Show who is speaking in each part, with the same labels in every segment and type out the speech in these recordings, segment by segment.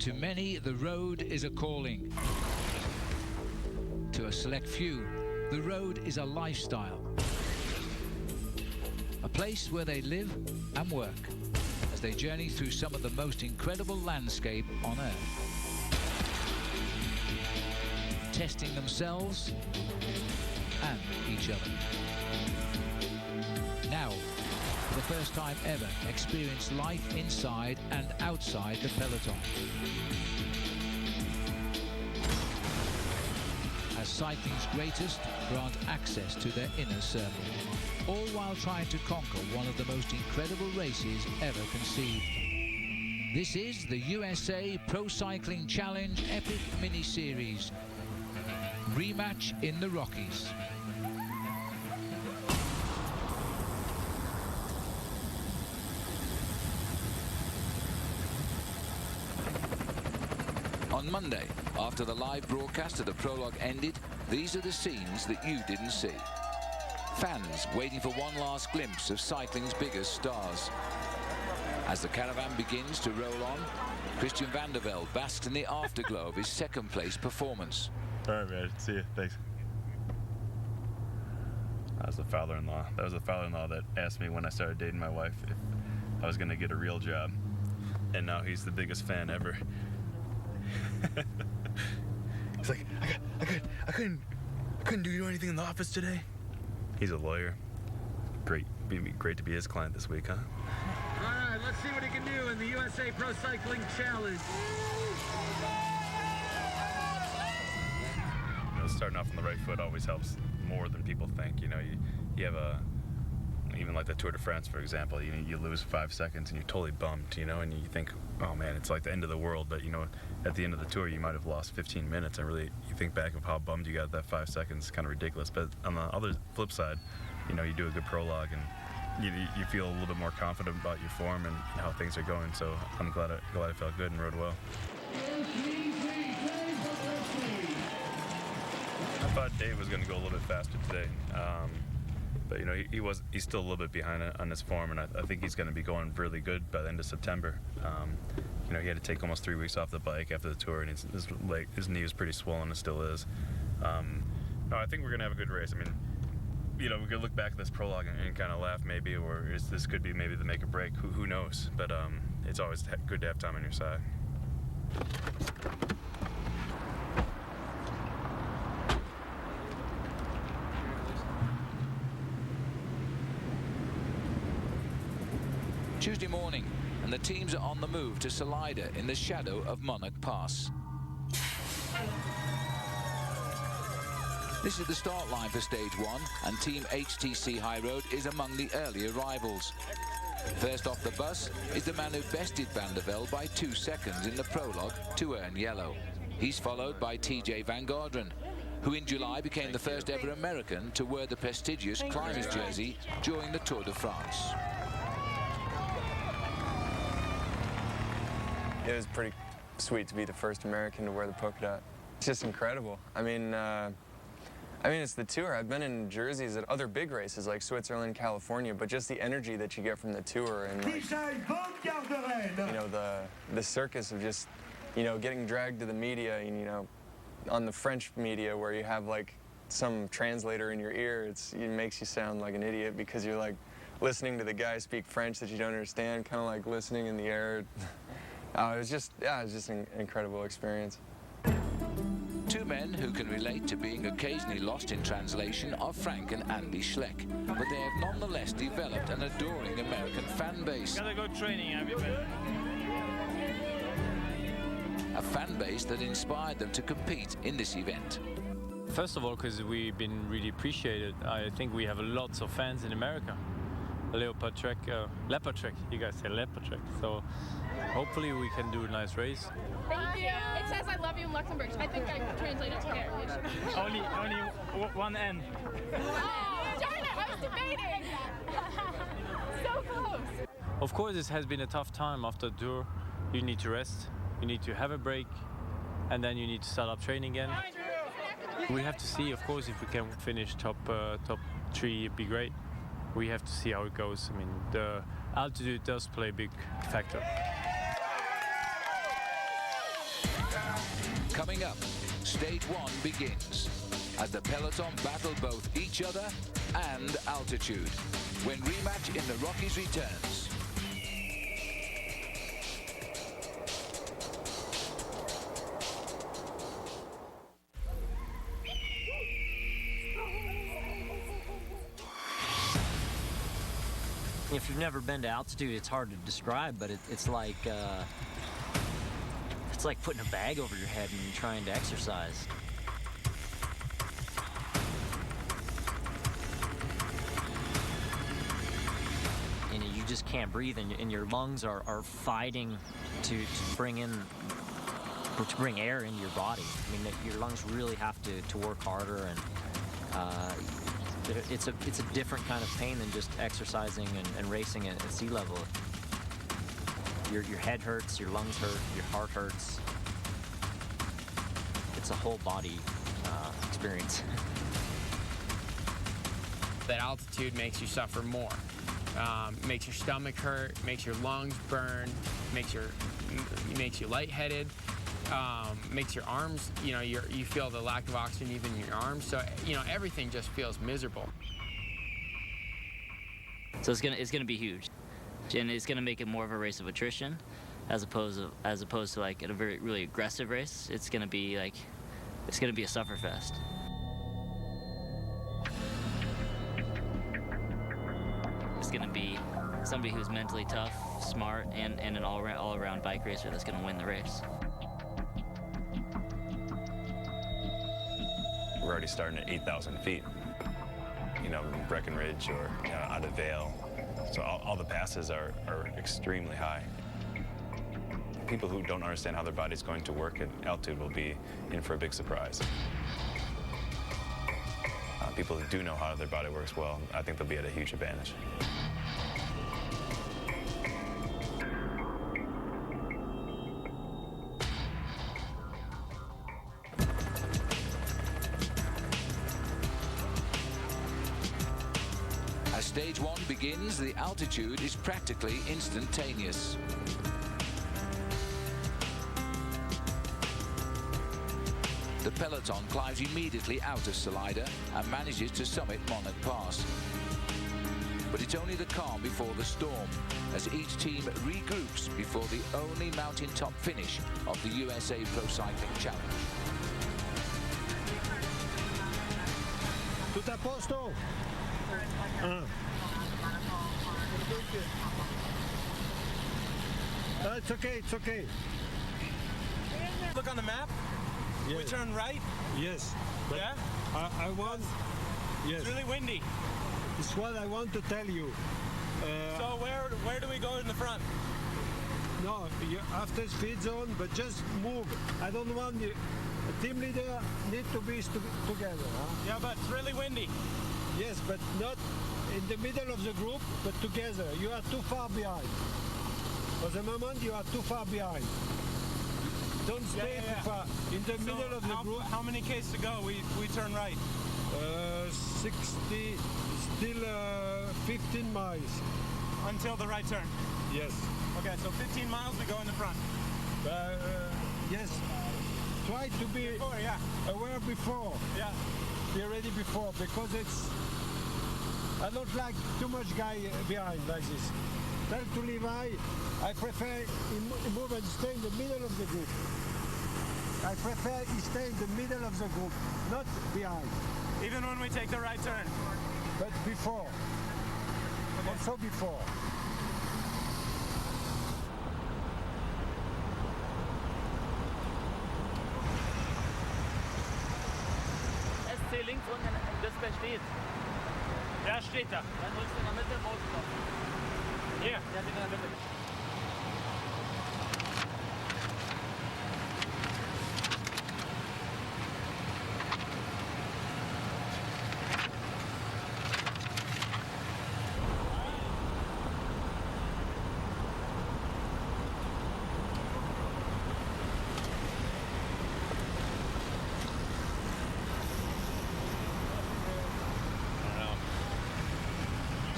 Speaker 1: To many, the road is a calling. To a select few, the road is a lifestyle. A place where they live and work as they journey through some of the most incredible landscape on Earth. Testing themselves and each other. Now, for the first time ever, experience life inside and outside the peloton. As cycling's greatest grant access to their inner circle, all while trying to conquer one of the most incredible races ever conceived. This is the USA Pro Cycling Challenge Epic Mini-Series. Rematch in the Rockies. On Monday, after the live broadcast of the prologue ended, these are the scenes that you didn't see. Fans waiting for one last glimpse of cycling's biggest stars. As the caravan begins to roll on, Christian van der Velde basks in the afterglow of his second-place performance.
Speaker 2: All right, man. See you. Thanks. That was the father-in-law. That was the father-in-law that asked me when I started dating my wife if I was going to get a real job. And now he's the biggest fan ever. He's like, I couldn't do anything in the office today. He's a lawyer. Great to be his client this week, huh?
Speaker 3: All right, let's see what he can do in the USA Pro Cycling Challenge.
Speaker 2: Starting off on the right foot always helps more than people think. You know, you have even like the Tour de France, for example, you lose 5 seconds and you're totally bummed, you know, and you think, oh man, it's like the end of the world. But you know, at the end of the tour, you might have lost 15 minutes, and really, you think back of how bummed you got that 5 seconds. It's kind of ridiculous. But on the other flip side, you know, you do a good prologue and you feel a little bit more confident about your form and how things are going. So I'm glad I felt good and rode well. I thought Dave was going to go a little bit faster today, but you know, he's still a little bit behind on his form, and I think he's going to be going really good by the end of September. You know, he had to take almost 3 weeks off the bike after the tour, and his knee was pretty swollen, and still is. No, I think we're going to have a good race. I mean, you know, we could look back at this prologue and kind of laugh maybe, or this could be maybe the make or break. Who knows? But it's always good to have time on your side.
Speaker 1: Tuesday morning, and the teams are on the move to Salida in the shadow of Monarch Pass. This is the start line for stage 1, and Team HTC High Road is among the early arrivals. First off the bus is the man who bested van der Velde by 2 seconds in the prologue to earn yellow. He's followed by TJ Van Garderen, who in July became the first ever American to wear the prestigious climber's jersey during the Tour de France.
Speaker 4: It was pretty sweet to be the first American to wear the polka dot. It's just incredible. I mean, it's the tour. I've been in jerseys at other big races like Switzerland, California, but just the energy that you get from the tour and, like, you know, the circus of just, you know, getting dragged to the media, and, you know, on the French media where you have like some translator in your ear, it makes you sound like an idiot because you're like listening to the guy speak French that you don't understand, kind of like listening in the air. It was just an incredible experience.
Speaker 1: Two men who can relate to being occasionally lost in translation are Frank and Andy Schleck, but they have nonetheless developed an adoring American fan base.
Speaker 5: Gotta go training, everybody.
Speaker 1: A fan base that inspired them to compete in this event.
Speaker 5: First of all, because we've been really appreciated. I think we have lots of fans in America. Leopard Trek, Leopard Trek, you guys say Leopard Trek. So hopefully we can do a nice race.
Speaker 6: Thank you. It says I love you in Luxembourg. I think I translated to it.
Speaker 5: only one N.
Speaker 6: Oh, darn it, I was debating. So close.
Speaker 5: Of course, this has been a tough time after the tour. You need to rest, you need to have a break, and then you need to start up training again. We have to see, of course, if we can finish top 3, it'd be great. We have to see how it goes. I mean, the altitude does play a big factor.
Speaker 1: Coming up, stage 1 begins as the peloton battle both each other and altitude when Rematch in the Rockies returns.
Speaker 7: If you've never been to altitude, it's hard to describe, but it's like putting a bag over your head and trying to exercise. And you just can't breathe, and your lungs are fighting to bring air into your body. I mean, your lungs really have to work harder, and it's a different kind of pain than just exercising and racing at sea level. Your head hurts, your lungs hurt, your heart hurts. It's a whole body experience.
Speaker 8: That altitude makes you suffer more. Makes your stomach hurt, makes your lungs burn, makes you lightheaded, makes your arms, you feel the lack of oxygen even in your arms. So, everything just feels miserable.
Speaker 9: So it's gonna be huge, and it's gonna make it more of a race of attrition, as opposed to like a really aggressive race. It's gonna be a sufferfest. It's gonna be somebody who's mentally tough, smart, and an all-around bike racer that's gonna win the race.
Speaker 2: We're already starting at 8,000 feet. Breckenridge or out of Vale. So all the passes are extremely high. People who don't understand how their body's going to work at altitude will be in for a big surprise. People who do know how their body works well, I think they'll be at a huge advantage.
Speaker 1: As stage 1 begins, the altitude is practically instantaneous. The peloton climbs immediately out of Salida and manages to summit Monarch Pass. But it's only the calm before the storm, as each team regroups before the only mountaintop finish of the USA Pro Cycling Challenge.
Speaker 10: Tutto a posto? It's okay, it's okay.
Speaker 11: Look on the map.
Speaker 10: Yes.
Speaker 11: We turn right.
Speaker 10: Yes. But
Speaker 11: Yeah?
Speaker 10: I want... Yes.
Speaker 11: It's really windy.
Speaker 10: It's what I want to tell you.
Speaker 11: So where do we go in the front?
Speaker 10: No, after speed zone, but just move. I don't want you... A team leader need to be together. Huh?
Speaker 11: Yeah, but it's really windy.
Speaker 10: Yes, but not in the middle of the group, but together. You are too far behind. For the moment, you are too far behind. Don't stay too far. In the middle of the group.
Speaker 11: How many Ks to go? We turn right.
Speaker 10: 60, still 15 miles.
Speaker 11: Until the right turn.
Speaker 10: Yes.
Speaker 11: Okay, so 15 miles we go in the front.
Speaker 10: Yes. Try to be aware before.
Speaker 11: Yeah.
Speaker 10: Be ready before, because it's... I don't like too much guy behind like this. Tell to Levi, I prefer he move and stay in the middle of the group. I prefer he stay in the middle of the group, not behind.
Speaker 11: Even when we take the right turn?
Speaker 10: But before. Okay. Also before.
Speaker 12: SC links unten, das steht.
Speaker 11: Ja, steht da.
Speaker 12: Dann drückst du in der Mitte rauskommst.
Speaker 11: Hier.
Speaker 12: Ja, in der Mitte.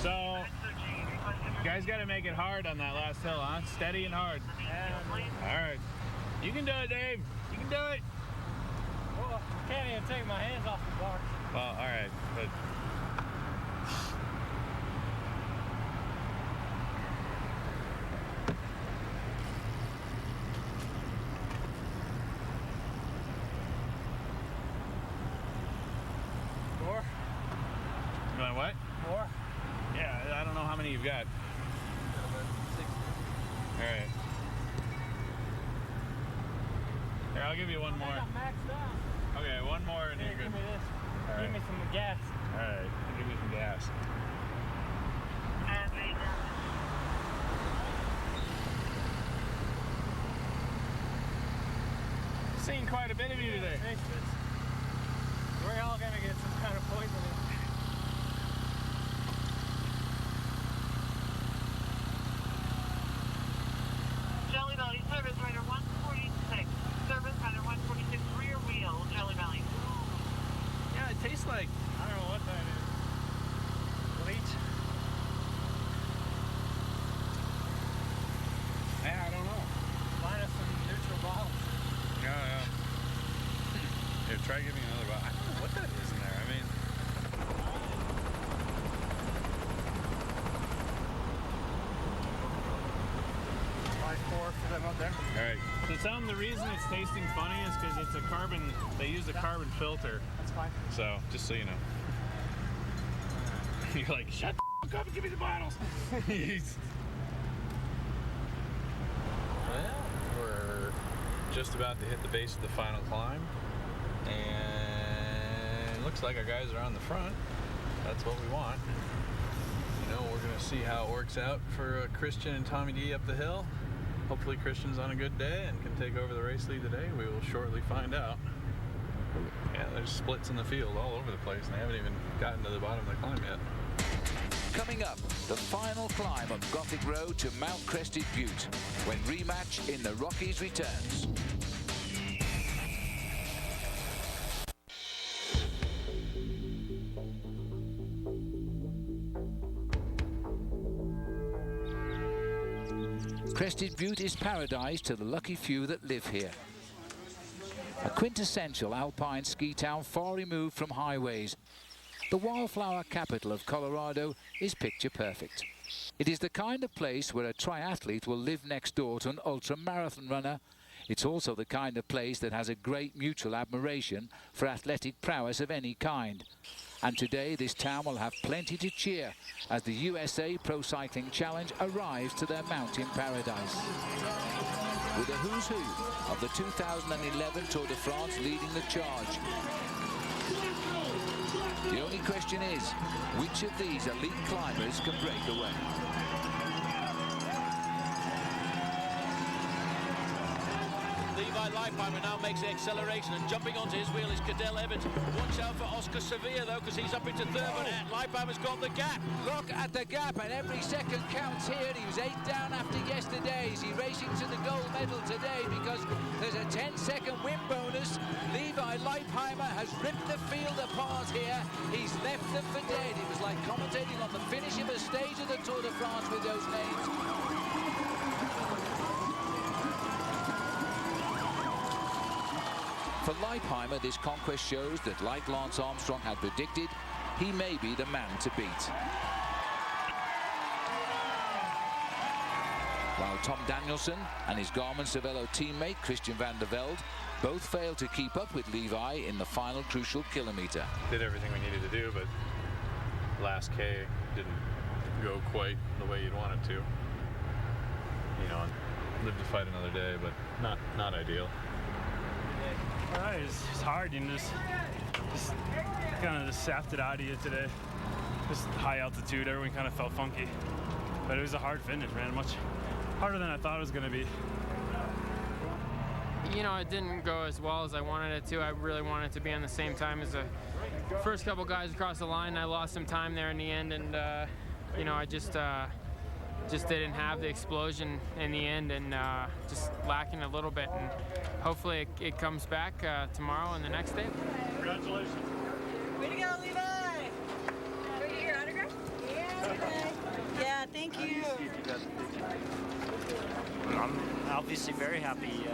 Speaker 11: So, you guys got to make it hard on that last hill, huh? Steady and hard. All right. You can do it, Dave. You can do it.
Speaker 5: gonna take my hands off the bar.
Speaker 11: Well, all right, but.
Speaker 5: More?
Speaker 11: You want what?
Speaker 5: More?
Speaker 11: Yeah, I don't know how many you've got. All right. Here, I'll give you one more.
Speaker 5: I'm maxed out.
Speaker 11: Okay, one more and
Speaker 5: Here,
Speaker 11: you're good.
Speaker 5: give me this.
Speaker 11: All
Speaker 5: Give
Speaker 11: right.
Speaker 5: me some gas.
Speaker 11: All right, I'll give you some gas. Seen quite a bit of you today.
Speaker 5: We're all gonna get some kind of poisoning.
Speaker 13: Jelly Valley Service Rider 146. Service Rider 146 rear wheel, Jelly Valley.
Speaker 11: Yeah, it tastes like,
Speaker 5: I don't know what that is.
Speaker 11: bleach. Yeah, I don't know.
Speaker 5: Minus some neutral bottles.
Speaker 11: Yeah. Here, try giving me another bottle. I don't know what that is in there. I mean,
Speaker 5: For them up there.
Speaker 11: all right. So tell them the reason it's tasting funny is because it's a carbon. They use a carbon filter.
Speaker 5: That's fine.
Speaker 11: So just so you know. You're like, shut the fuck up and give me the bottles. Well, we're just about to hit the base of the final climb, and it looks like our guys are on the front. That's what we want. You know, we're gonna see how it works out for Christian and Tommy D up the hill. Hopefully Christian's on a good day and can take over the race lead today. We will shortly find out. Yeah, there's splits in the field all over the place, and they haven't even gotten to the bottom of the climb yet.
Speaker 1: Coming up, the final climb up Gothic Road to Mount Crested Butte, when Rematch in the Rockies returns. Crested Butte is paradise to the lucky few that live here. A quintessential alpine ski town far removed from highways. The wildflower capital of Colorado is picture perfect. It is the kind of place where a triathlete will live next door to an ultra-marathon runner. It's also the kind of place that has a great mutual admiration for athletic prowess of any kind. And today this town will have plenty to cheer as the USA Pro Cycling Challenge arrives to their mountain paradise. With a who's who of the 2011 Tour de France leading the charge. The only question is, which of these elite climbers can break away?
Speaker 14: Levi Leipheimer now makes the acceleration, and jumping onto his wheel is Cadell Evans. Watch out for Oscar Sevilla though, because he's up into third, but Leipheimer's got the gap.
Speaker 1: Look at the gap, and every second counts here. He was 8 down after yesterday. Is he racing to the gold medal today? Because there's a 10-second win bonus. Levi Leipheimer has ripped the field apart here. He's left them for dead. It was like commentating on the finish of a stage of the Tour de France with those names. For Leipheimer, this conquest shows that, like Lance Armstrong had predicted, he may be the man to beat. While Tom Danielson and his Garmin-Cervelo teammate Christian van der Velde both failed to keep up with Levi in the final crucial kilometre.
Speaker 2: Did everything we needed to do, but last K didn't go quite the way you'd want it to. You know, live to fight another day, but not ideal.
Speaker 15: It's hard, you know, just kind of just sapped it out of you today. Just high altitude, everyone kind of felt funky. But it was a hard finish, man, much harder than I thought it was going to be.
Speaker 8: You know, it didn't go as well as I wanted it to. I really wanted to be on the same time as the first couple guys across the line. I lost some time there in the end, and you know, I just didn't have the explosion in the end, and just lacking a little bit. And hopefully it comes back tomorrow and the next day.
Speaker 15: Congratulations.
Speaker 16: Way to go, Levi! Can we get your autograph? Yeah, thank you.
Speaker 7: I'm obviously very happy.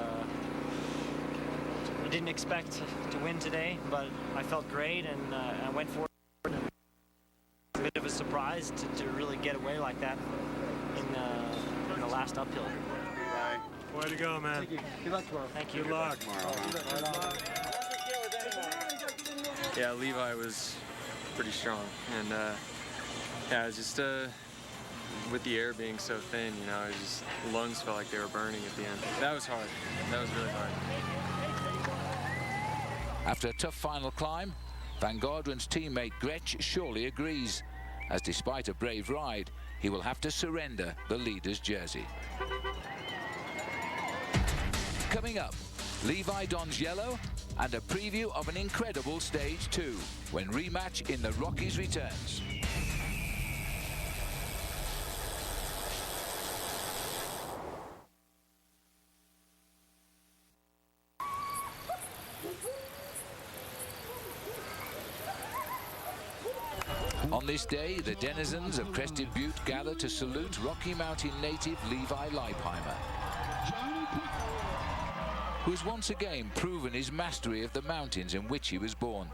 Speaker 7: didn't expect to win today, but I felt great, and I went for it. And it's a bit of a surprise to really get away like that in the last uphill.
Speaker 15: Way to go, man.
Speaker 10: Good luck tomorrow.
Speaker 7: Thank you.
Speaker 15: Good luck.
Speaker 4: Yeah, Levi was pretty strong, and yeah, it's just with the air being so thin, you know, it just lungs felt like they were burning at the end. That was hard. That was really hard.
Speaker 1: After a tough final climb, Van Gardren's teammate Gretsch surely agrees, as despite a brave ride, he will have to surrender the leader's jersey. Coming up, Levi dons yellow and a preview of an incredible Stage 2 when Rematch in the Rockies returns. On this day, the denizens of Crested Butte gather to salute Rocky Mountain native Levi Leipheimer, who has once again proven his mastery of the mountains in which he was born.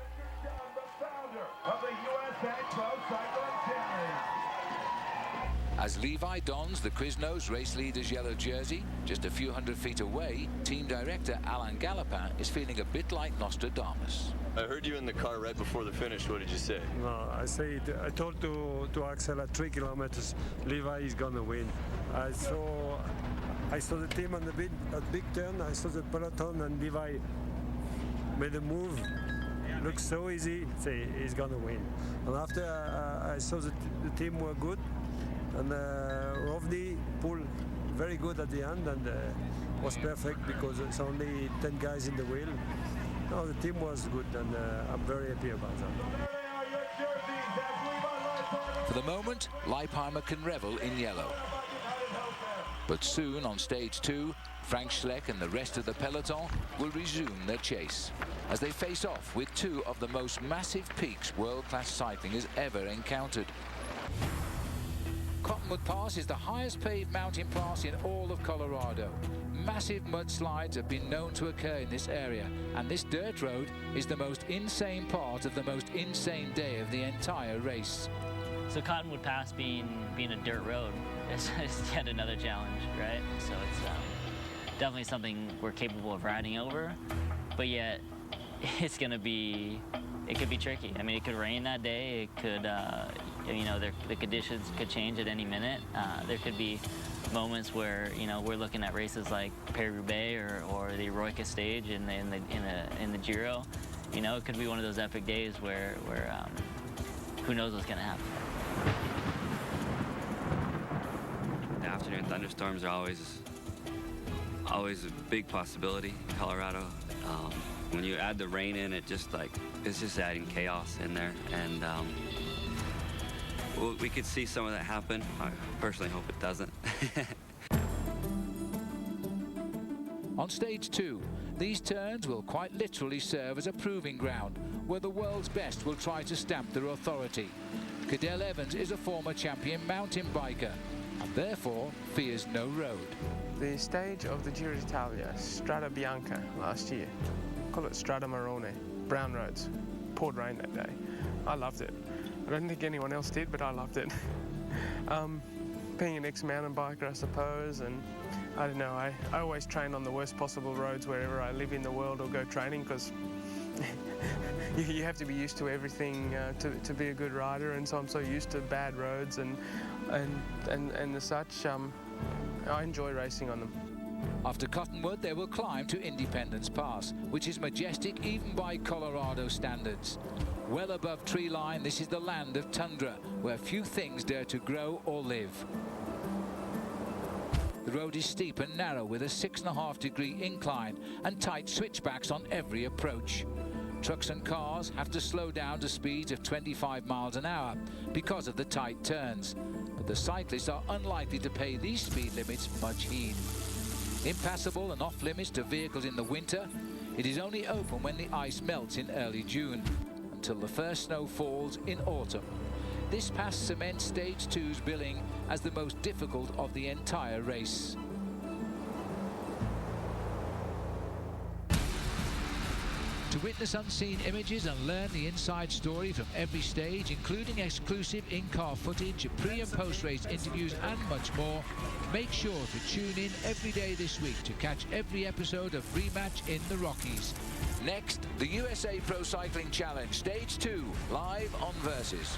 Speaker 1: As Levi dons the Quiznos race leader's yellow jersey, just a few hundred feet away, team director Alain Galopin is feeling a bit like Nostradamus.
Speaker 17: I heard you in the car right before the finish. What did you say?
Speaker 10: No, I told to Axel at 3 kilometers, Levi is gonna win. I saw the team on the big turn. I saw the peloton, and Levi made a move. Looks so easy. Say he's gonna win. And after I saw the team were good, and Rovny pulled very good at the end, and was perfect because it's only 10 guys in the wheel. No, the team was good, and I'm very happy about that.
Speaker 1: For the moment, Leipheimer can revel in yellow. But soon on Stage 2, Frank Schleck and the rest of the peloton will resume their chase as they face off with two of the most massive peaks world-class cycling has ever encountered. Cottonwood Pass is the highest paved mountain pass in all of Colorado. Massive mudslides have been known to occur in this area, and this dirt road is the most insane part of the most insane day of the entire race.
Speaker 9: So Cottonwood Pass being a dirt road is yet another challenge, right? So it's definitely something we're capable of riding over, but yet it could be tricky. I mean, it could rain that day. It could, you know, the conditions could change at any minute. There could be moments where, you know, we're looking at races like Paris-Roubaix or the Eroica stage in the Giro. You know, it could be one of those epic days where who knows what's gonna happen.
Speaker 18: The afternoon thunderstorms are always a big possibility in Colorado. When you add the rain in, it's just adding chaos in there, and we could see some of that happen. I personally hope it doesn't.
Speaker 1: On Stage 2, these turns will quite literally serve as a proving ground where the world's best will try to stamp their authority. Cadel Evans is a former champion mountain biker and therefore fears no road.
Speaker 19: The stage of the Giro d'Italia, Strada Bianca, last year. Call it Strada Marrone, brown roads. Poured rain that day. I loved it. I don't think anyone else did, but I loved it. Being an ex-mountain biker, I suppose, and I don't know, I always train on the worst possible roads wherever I live in the world or go training, because you have to be used to everything to be a good rider, and so I'm so used to bad roads and as such, I enjoy racing on them.
Speaker 1: After Cottonwood, they will climb to Independence Pass, which is majestic even by Colorado standards. Well above tree line, this is the land of tundra, where few things dare to grow or live. The road is steep and narrow with a 6.5-degree incline and tight switchbacks on every approach. Trucks and cars have to slow down to speeds of 25 miles an hour because of the tight turns. But the cyclists are unlikely to pay these speed limits much heed. Impassable and off-limits to vehicles in the winter, it is only open when the ice melts in early June, until the first snow falls in autumn. This pass cements Stage 2's billing as the most difficult of the entire race. To witness unseen images and learn the inside story from every stage, including exclusive in-car footage, pre- and post-race interviews and much more, make sure to tune in every day this week to catch every episode of Rematch in the Rockies. Next, the USA Pro Cycling Challenge Stage 2, live on Versus.